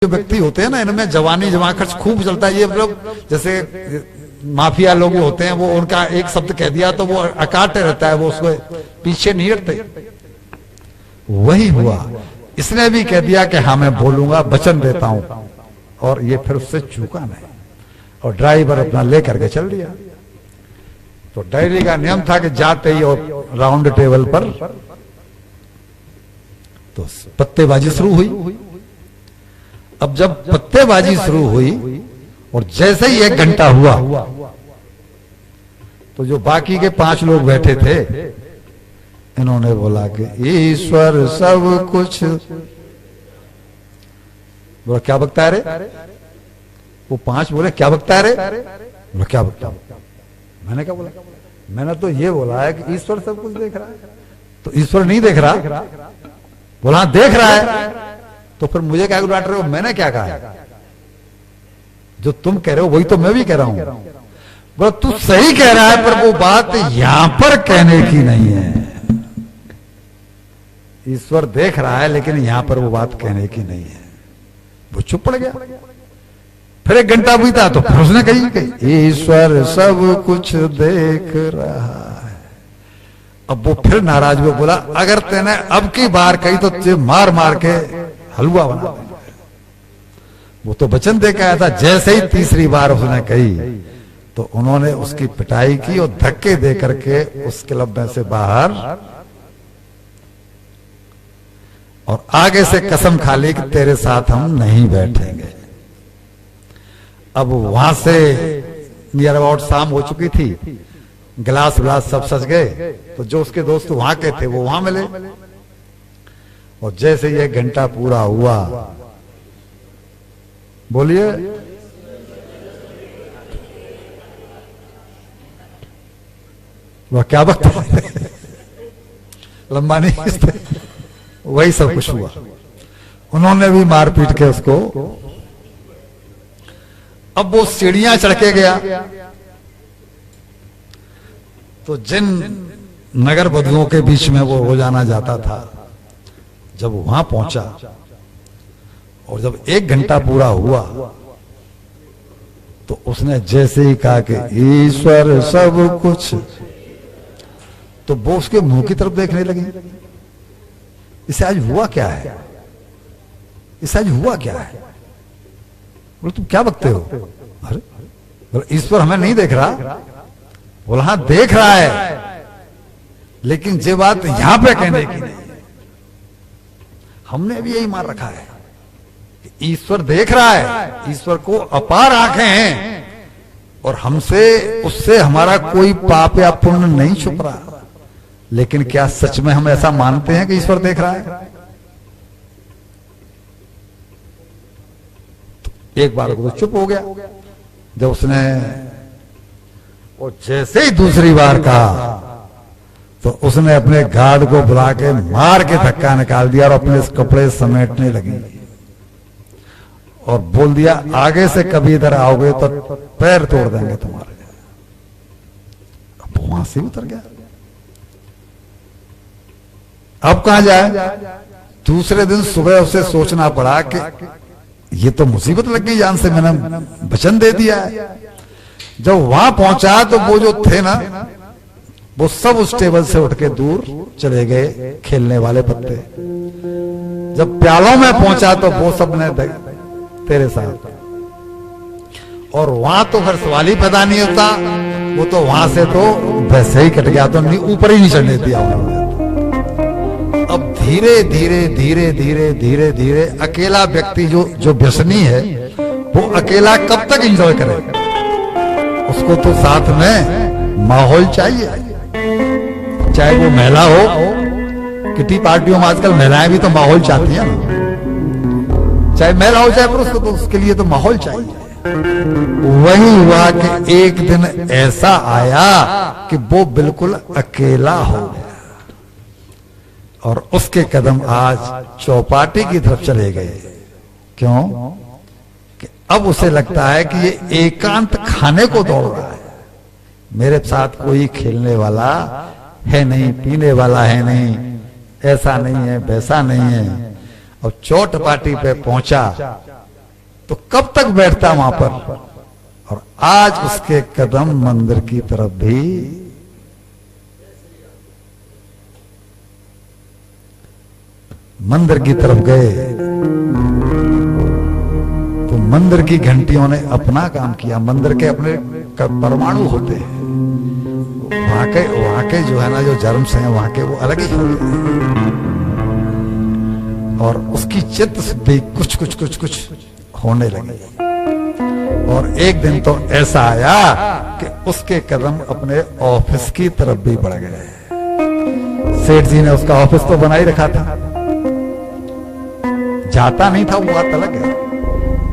जो व्यक्ति होते हैं ना, इनमें जवानी जमा खर्च खूब चलता है। ये लोग जैसे माफिया लोग होते हैं, वो उनका एक शब्द कह दिया तो वो अकाटे रहता है, वो उसको पीछे नहीं हटते। वही हुआ, इसने भी कह दिया कि हाँ मैं बोलूंगा, वचन देता हूं, और ये फिर उससे चूका नहीं, और ड्राइवर अपना लेकर के चल दिया। तो डायरी का नियम था कि जाते ही और राउंड टेबल पर तो पत्तेबाजी शुरू हुई। अब जब पत्तेबाजी शुरू हुई और जैसे ही 1 घंटा हुआ तो जो बाकी के 5 लोग बैठे थे, इन्होंने बोला कि ईश्वर सब कुछ। बोला क्या बकता है रे? वो 5 बोले क्या बकता है रे? बोला क्या बकता? मैंने क्या बोला? मैंने तो ये बोला है कि ईश्वर सब कुछ देख रहा है। तो ईश्वर नहीं देख रहा? बोला देख रहा है। तो फिर मुझे क्या डांट रहे हो? मैंने क्या कहा? जो तुम कह रहे हो वही तो मैं भी कह रहा हूं। बोला तू सही कह रहा है, पर वो बात यहां पर कहने की नहीं है। ईश्वर देख रहा है, लेकिन यहां पर वो बात कहने की नहीं है। वो चुप पड़ गया। फिर 1 घंटा बीता तो फिर उसने कही कि ईश्वर सब कुछ देख रहा है। अब वो फिर नाराज हुआ, बोला अगर तेने अब की बार कही तो तुझे मार मार के हलवा बना देंगे। वो तो वचन दे के आया था। जैसे ही तीसरी बार उसने कही तो उन्होंने उसकी पिटाई की और धक्के दे करके उस क्लब में से बाहर, और आगे से कसम खा ली कि तेरे साथ हम नहीं बैठेंगे। अब वहां से नियर अबाउट शाम हो चुकी थी, गिलास विलास सब सज गए। तो जो उसके दोस्त वहां के थे वो वहां मिले, और जैसे ये 1 घंटा पूरा हुआ, बोलिए वह क्या वक्त लंबा नहीं, वही सब कुछ हुआ। उन्होंने भी मार पीट के उसको, अब वो सीढ़ियां चढ़ के गया। तो जिन नगर बधुओं के बीच में वो रोजाना जाता था, जब वहां पहुंचा और जब 1 घंटा पूरा हुआ तो उसने जैसे ही कहा कि ईश्वर सब कुछ, तो वो उसके मुंह की तरफ देखने लगी। इसे आज हुआ क्या है? इसे आज हुआ क्या है? बोले तुम क्या बकते हो? अरे बोले ईश्वर हमें नहीं देख रहा। बोला हाँ देख रहा है, लेकिन ये बात यहां पे कहने की नहीं। हमने भी यही मार रखा है कि ईश्वर देख रहा है, ईश्वर को अपार आंखें हैं, और हमसे उससे हमारा कोई पाप या पुण्य नहीं छुप रहा। लेकिन क्या सच में हम ऐसा मानते हैं कि ईश्वर देख रहा है? तो एक बार को तो चुप हो गया। जब उसने और जैसे ही दूसरी बार कहा तो उसने अपने गार्ड को बुला के मार के धक्का निकाल दिया और अपने कपड़े समेटने लगी और बोल दिया आगे से कभी इधर आओगे तो पैर तोड़ देंगे तुम्हारे। अब वहां से उतर गया। अब कहां जाए? दूसरे दिन सुबह उसे सोचना पड़ा कि ये तो मुसीबत लग गई जान से, मैंने वचन दे दिया है। जब वहां पहुंचा तो वो जो थे ना, वो सब उस टेबल से उठ के दूर चले गए, खेलने वाले पत्ते। जब प्यालों में पहुंचा तो वो सब ने तेरे साथ, और वहां तो फिर सवाल ही पैदा नहीं होता। वो तो वहां से तो वैसे ही कट गया, तो ऊपर ही नहीं चढ़ने दिया उन्होंने। अब धीरे धीरे धीरे धीरे धीरे धीरे अकेला व्यक्ति जो व्यसनी है, वो अकेला कब तक एंजॉय करे? उसको तो साथ में माहौल चाहिए, चाहे वो महिला हो। किटी पार्टियों में आजकल महिलाएं भी तो माहौल चाहती हैं ना, चाहे महिला हो चाहे पुरुष, तो उसके लिए तो माहौल चाहिए। वही हुआ कि एक दिन ऐसा आया कि वो बिल्कुल अकेला हो गया, और उसके कदम आज चौपाटी की तरफ चले गए। क्यों? कि अब उसे लगता है कि ये एकांत खाने को दौड़ रहा है, मेरे साथ कोई खेलने वाला है नहीं, पीने वाला है नहीं, ऐसा नहीं है, वैसा नहीं है। अब चौपाटी पे पहुंचा तो कब तक बैठता वहां पर। और आज उसके कदम मंदिर की तरफ भी मंदिर की तरफ गए तो मंदिर की घंटियों ने अपना काम किया। मंदिर के अपने परमाणु होते हैं, वहां के जो है ना, जो जर्म्स हैं वहां के, वो अलग ही होते हैं। और उसकी चित्त भी कुछ कुछ कुछ कुछ होने लगे। और एक दिन तो ऐसा आया कि उसके कदम अपने ऑफिस की तरफ भी बढ़ गए। सेठ जी ने उसका ऑफिस तो बना ही रखा था, जाता नहीं था, वो बात अलग है।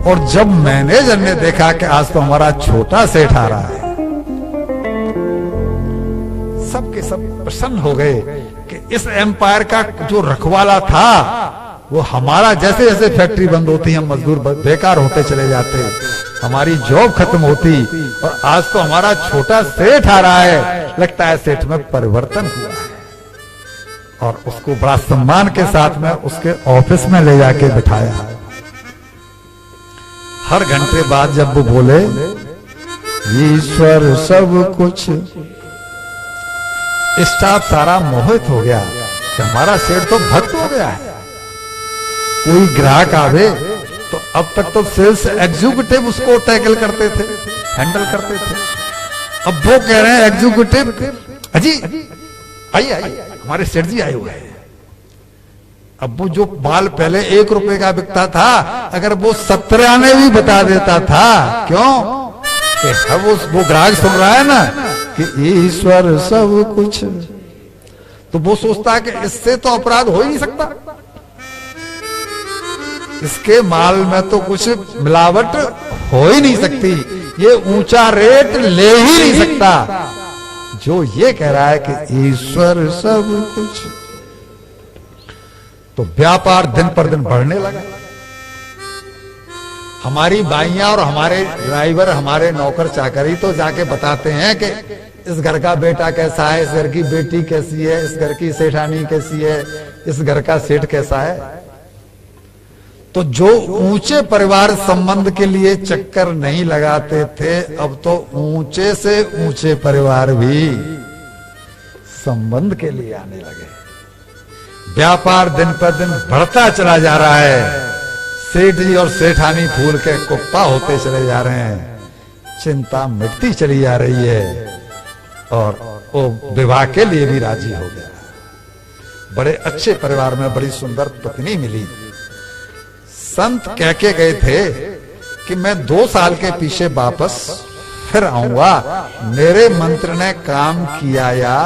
और जब मैनेजर ने देखा कि आज तो हमारा छोटा सेठ आ रहा है, सबके सब प्रसन्न हो गए कि इस एम्पायर का जो रखवाला था वो हमारा, जैसे जैसे फैक्ट्री बंद होती है, मजदूर बेकार होते चले जाते, हमारी जॉब खत्म होती, और आज तो हमारा छोटा सेठ आ रहा है, लगता है सेठ में परिवर्तन हुआ है। और उसको बड़ा सम्मान के साथ में उसके ऑफिस में ले जाके बिठाया। हर घंटे बाद जब वो बोले ईश्वर सब कुछ, स्टाफ सारा मोहित हो गया कि हमारा सेठ तो भक्त हो गया है। कोई ग्राहक आवे तो अब तक तो सेल्स एग्जीक्यूटिव उसको टैकल करते थे, हैंडल करते थे। अब वो कह रहे हैं एग्जीक्यूटिव, अजी आइए आइए, हमारे सेठ जी आए हुए हैं। अब वो जो माल पहले 1 रुपए का बिकता था, अगर वो 17 ने भी बता देता था, क्यों कि अब वो ग्राहक सुन रहा है ना कि ईश्वर सब कुछ, तो वो सोचता है कि इससे तो अपराध हो ही नहीं सकता, इसके माल में तो कुछ मिलावट हो ही नहीं सकती, ये ऊंचा रेट ले ही नहीं सकता। जो ये कह रहा है कि ईश्वर सब कुछ, तो व्यापार दिन पर दिन बढ़ने लगा। हमारी बाइयां और हमारे ड्राइवर, हमारे नौकर चाकर ही तो जाके बताते हैं कि इस घर का बेटा कैसा है, इस घर की बेटी कैसी है, इस घर की सेठानी कैसी है, इस घर का सेठ कैसा है। तो जो ऊंचे परिवार संबंध के लिए चक्कर नहीं लगाते थे, अब तो ऊंचे से ऊंचे परिवार भी संबंध के लिए आने लगे। व्यापार दिन पर दिन बढ़ता चला जा रहा है। सेठ जी और सेठानी फूल के कुप्पा होते चले जा रहे हैं, चिंता मिटती चली जा रही है। और वो विवाह के लिए भी राजी हो गया। बड़े अच्छे परिवार में बड़ी सुंदर पत्नी मिली। संत कह के गए थे कि मैं 2 साल के पीछे वापस फिर आऊंगा, मेरे मंत्र ने काम किया या